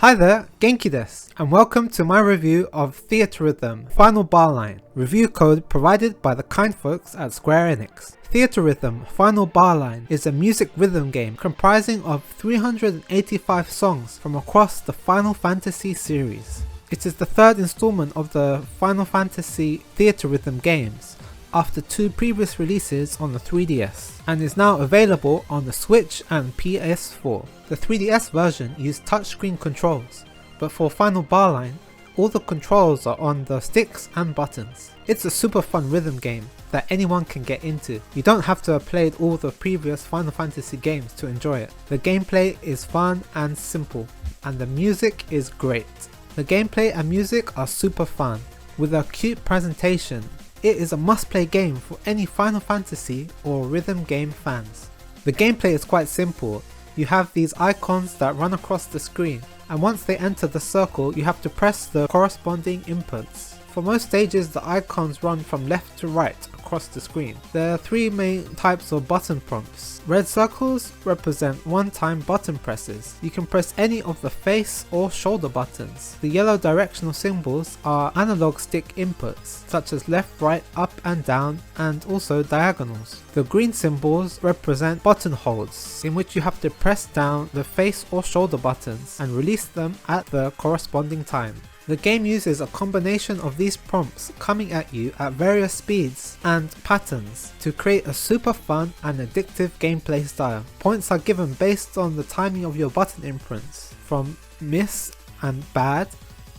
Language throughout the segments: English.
Hi there, Genki desu, and welcome to my review of Theatrhythm Final Bar Line, review code provided by the kind folks at Square Enix. Theatrhythm Final Bar Line is a music rhythm game comprising of 385 songs from across the Final Fantasy series. It is the third installment of the Final Fantasy Theatrhythm games, after two previous releases on the 3DS, and is now available on the Switch and PS4. The 3DS version used touchscreen controls, but for Final Bar Line, all the controls are on the sticks and buttons. It's a super fun rhythm game that anyone can get into. You don't have to have played all the previous Final Fantasy games to enjoy it. The gameplay is fun and simple, and the music is great. The gameplay and music are super fun, with a cute presentation. It is a must-play game for any Final Fantasy or rhythm game fans. The gameplay is quite simple. You have these icons that run across the screen, and once they enter the circle you have to press the corresponding inputs. For most stages the icons run from left to right across the screen. There are three main types of button prompts. Red circles represent one-time button presses. You can press any of the face or shoulder buttons. The yellow directional symbols are analog stick inputs, such as left, right, up and down, and also diagonals. The green symbols represent button holds, in which you have to press down the face or shoulder buttons and release them at the corresponding time. The game uses a combination of these prompts coming at you at various speeds and patterns to create a super fun and addictive gameplay style. Points are given based on the timing of your button imprints, from miss and bad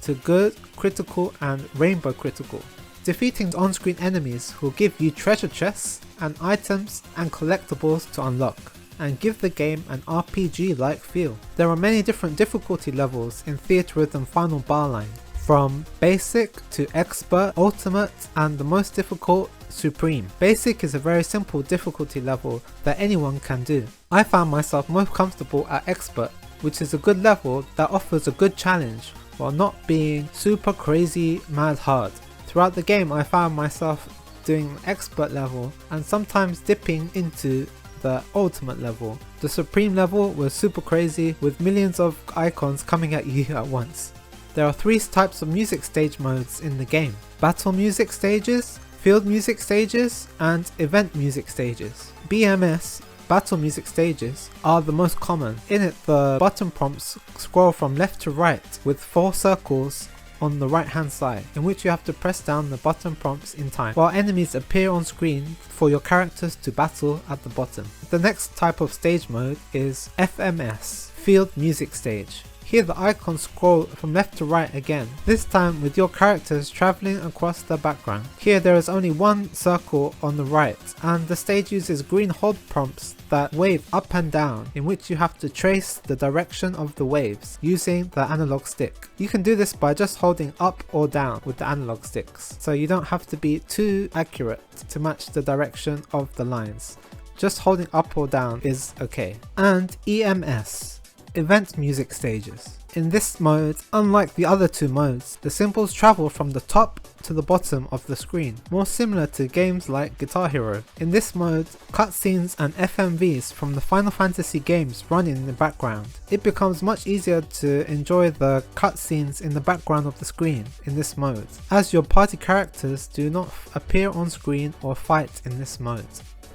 to good, critical and rainbow critical. Defeating on-screen enemies will give you treasure chests and items and collectibles to unlock, and give the game an RPG-like feel. There are many different difficulty levels in Theatrhythm Final Bar Line, from basic to expert, ultimate, and the most difficult, supreme. Basic is a very simple difficulty level that anyone can do. I found myself most comfortable at expert, which is a good level that offers a good challenge while not being super crazy mad hard. Throughout the game I found myself doing an expert level and sometimes dipping into the ultimate level. The supreme level was super crazy with millions of icons coming at you at once. There are three types of music stage modes in the game: battle music stages, field music stages, and event music stages. BMS, battle music stages, are the most common. In it the button prompts scroll from left to right with 4 circles on the right hand side, in which you have to press down the button prompts in time, while enemies appear on screen for your characters to battle at the bottom. The next type of stage mode is FMS, Field Music Stage. Here the icons scroll from left to right again, this time with your characters travelling across the background. Here there is only one circle on the right, and the stage uses green hold prompts that wave up and down, in which you have to trace the direction of the waves using the analog stick. You can do this by just holding up or down with the analog sticks, so you don't have to be too accurate to match the direction of the lines. Just holding up or down is okay. And EMS, Event Music Stages. In this mode, unlike the other two modes, the symbols travel from the top to the bottom of the screen, more similar to games like Guitar Hero. In this mode, cutscenes and FMVs from the Final Fantasy games run in the background. It becomes much easier to enjoy the cutscenes in the background of the screen in this mode, as your party characters do not appear on screen or fight in this mode.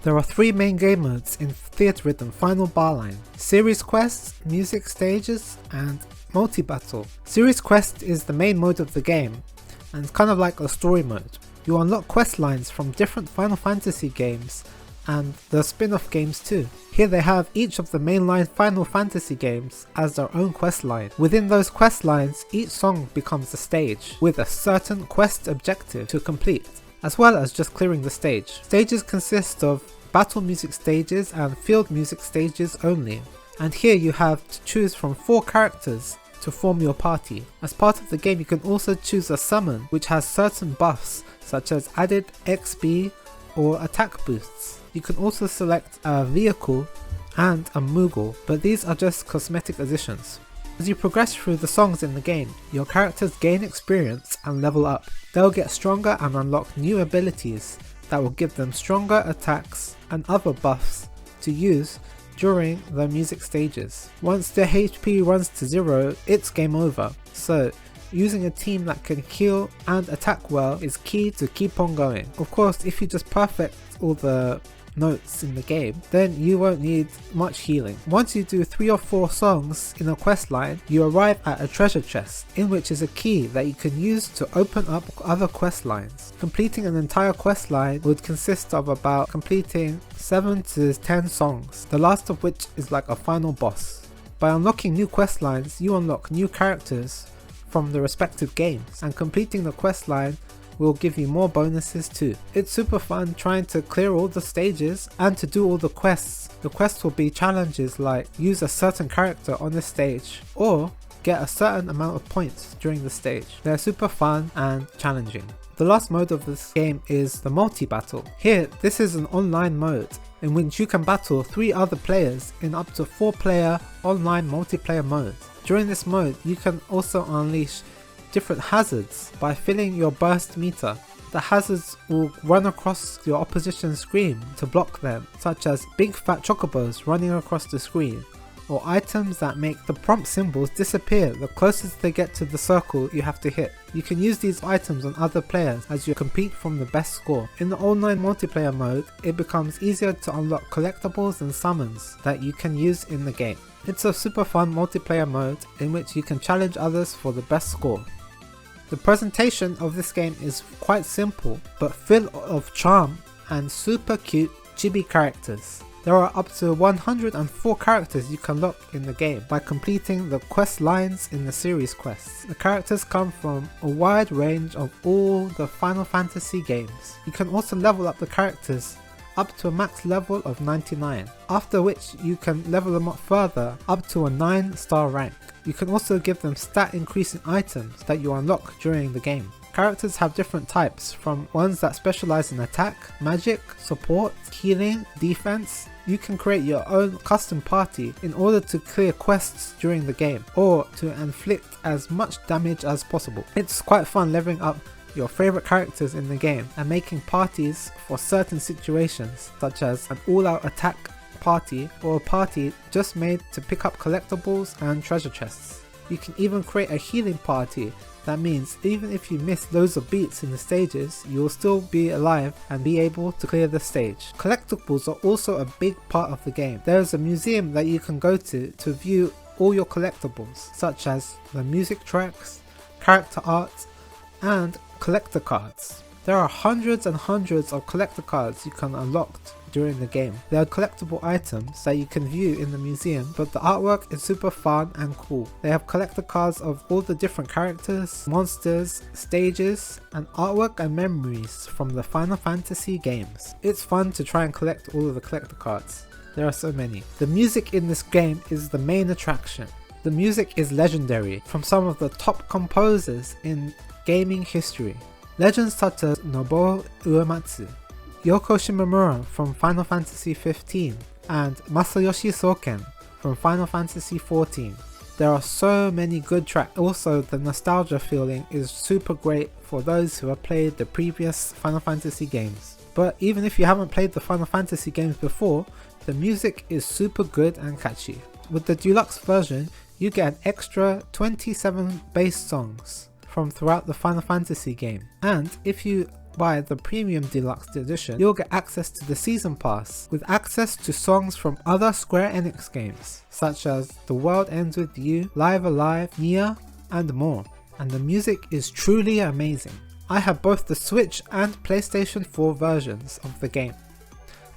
There are 3 main game modes in Theatrhythm Final Bar Line: Series Quests, Music Stages, and Multi-Battle. Series Quest is the main mode of the game, and it's kind of like a story mode. You unlock quest lines from different Final Fantasy games and the spin-off games too. Here they have each of the mainline Final Fantasy games as their own quest line. Within those quest lines, each song becomes a stage with a certain quest objective to complete, as well as just clearing the stage. Stages consist of battle music stages and field music stages only, and here you have to choose from 4 characters to form your party. As part of the game you can also choose a summon which has certain buffs such as added XP or attack boosts. You can also select a vehicle and a Moogle, but these are just cosmetic additions. As you progress through the songs in the game, your characters gain experience and level up. They'll get stronger and unlock new abilities that will give them stronger attacks and other buffs to use during the music stages. Once the HP runs to 0, it's game over. So using a team that can heal and attack well is key to keep on going. Of course, if you just perfect all the notes in the game, then you won't need much healing. Once you do 3 or 4 songs in a quest line, you arrive at a treasure chest, in which is a key that you can use to open up other quest lines. Completing an entire quest line would consist of about completing 7 to 10 songs, the last of which is like a final boss. By unlocking new quest lines, you unlock new characters from the respective games, and completing the quest line will give you more bonuses too. It's super fun trying to clear all the stages and to do all the quests. The quests will be challenges like use a certain character on the stage or get a certain amount of points during the stage. They're super fun and challenging. The last mode of this game is the multi-battle. Here, this is an online mode in which you can battle 3 other players in up to 4-player online multiplayer mode. During this mode, you can also unleash different hazards by filling your burst meter. The hazards will run across your opposition's screen to block them, such as big fat chocobos running across the screen, or items that make the prompt symbols disappear the closest they get to the circle you have to hit. You can use these items on other players as you compete from the best score. In the online multiplayer mode, it becomes easier to unlock collectibles and summons that you can use in the game. It's a super fun multiplayer mode in which you can challenge others for the best score. The presentation of this game is quite simple, but full of charm and super cute chibi characters. There are up to 104 characters you can lock in the game by completing the quest lines in the series quests. The characters come from a wide range of all the Final Fantasy games. You can also level up the characters up to a max level of 99, after which you can level them up further up to a 9-star rank. You can also give them stat increasing items that you unlock during the game. Characters have different types, from ones that specialize in attack, magic, support, healing, defense. You can create your own custom party in order to clear quests during the game, or to inflict as much damage as possible. It's quite fun leveling up your favorite characters in the game and making parties for certain situations, such as an all-out attack party or a party just made to pick up collectibles and treasure chests. You can even create a healing party. That means even if you miss loads of beats in the stages, you'll still be alive and be able to clear the stage. Collectibles are also a big part of the game. There is a museum that you can go to view all your collectibles, such as the music tracks, character art, and collector cards. There are hundreds and hundreds of collector cards you can unlock during the game. They are collectible items that you can view in the museum, but the artwork is super fun and cool. They have collector cards of all the different characters, monsters, stages, and artwork and memories from the Final Fantasy games. It's fun to try and collect all of the collector cards. There are so many. The music in this game is the main attraction. The music is legendary from some of the top composers in gaming history. Legends such as Nobuo Uematsu, Yoko Shimomura from Final Fantasy XV, and Masayoshi Soken from Final Fantasy XIV. There are so many good tracks. Also, the nostalgia feeling is super great for those who have played the previous Final Fantasy games. But even if you haven't played the Final Fantasy games before, the music is super good and catchy. With the deluxe version, you get an extra 27 bass songs from throughout the Final Fantasy game, and if you buy the premium deluxe edition, you'll get access to the season pass with access to songs from other Square Enix games such as The World Ends With You, Live Alive, Nier, and more, and the music is truly amazing. I have both the Switch and PlayStation 4 versions of the game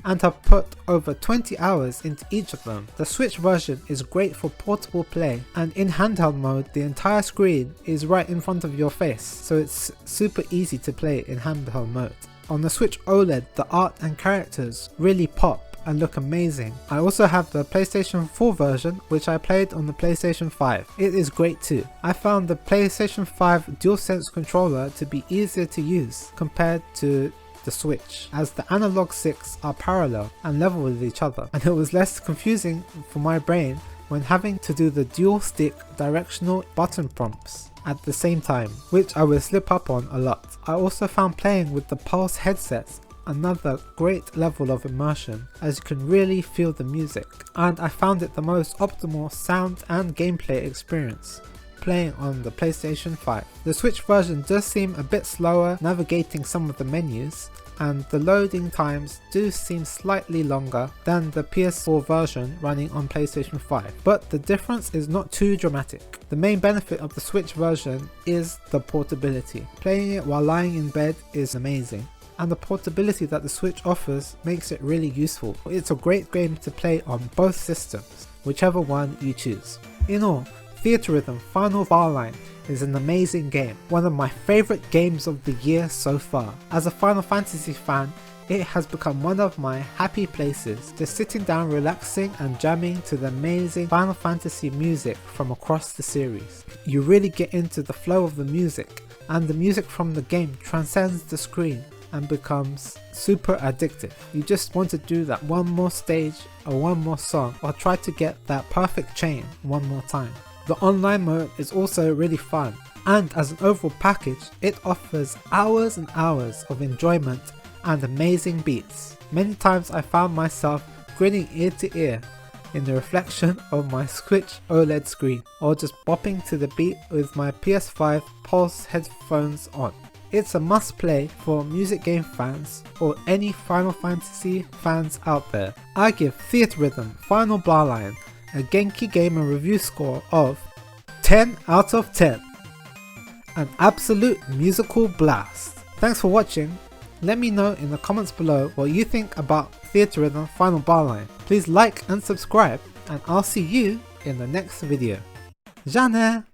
and have put over 20 hours into each of them. The Switch version is great for portable play, and in handheld mode the entire screen is right in front of your face, so it's super easy to play in handheld mode. On the Switch OLED, the art and characters really pop and look amazing. I also have the PlayStation 4 version, which I played on the PlayStation 5. It is great too. I found the PlayStation 5 DualSense controller to be easier to use compared to the Switch, as the analog sticks are parallel and level with each other, and it was less confusing for my brain when having to do the dual stick directional button prompts at the same time, which I would slip up on a lot. I also found playing with the Pulse headsets another great level of immersion as you can really feel the music, and I found it the most optimal sound and gameplay experience playing on the PlayStation 5. The Switch version does seem a bit slower navigating some of the menus, and the loading times do seem slightly longer than the PS4 version running on PlayStation 5, but the difference is not too dramatic. The main benefit of the Switch version is the portability. Playing it while lying in bed is amazing, and the portability that the Switch offers makes it really useful. It's a great game to play on both systems, whichever one you choose. In all, Theatrhythm Final Bar Line is an amazing game, one of my favourite games of the year so far. As a Final Fantasy fan, it has become one of my happy places, just sitting down relaxing and jamming to the amazing Final Fantasy music from across the series. You really get into the flow of the music, and the music from the game transcends the screen and becomes super addictive. You just want to do that one more stage or one more song, or try to get that perfect chain one more time. The online mode is also really fun, and as an overall package, it offers hours and hours of enjoyment and amazing beats. Many times I found myself grinning ear to ear in the reflection of my Switch OLED screen, or just bopping to the beat with my PS5 Pulse headphones on. It's a must play for music game fans or any Final Fantasy fans out there. I give Theatrhythm Final Bar Line a Genki Gamer review score of 10 out of 10. An absolute musical blast. Thanks for watching. Let me know in the comments below what you think about Theatrhythm Final Bar Line. Please like and subscribe, and I'll see you in the next video. Ja ne!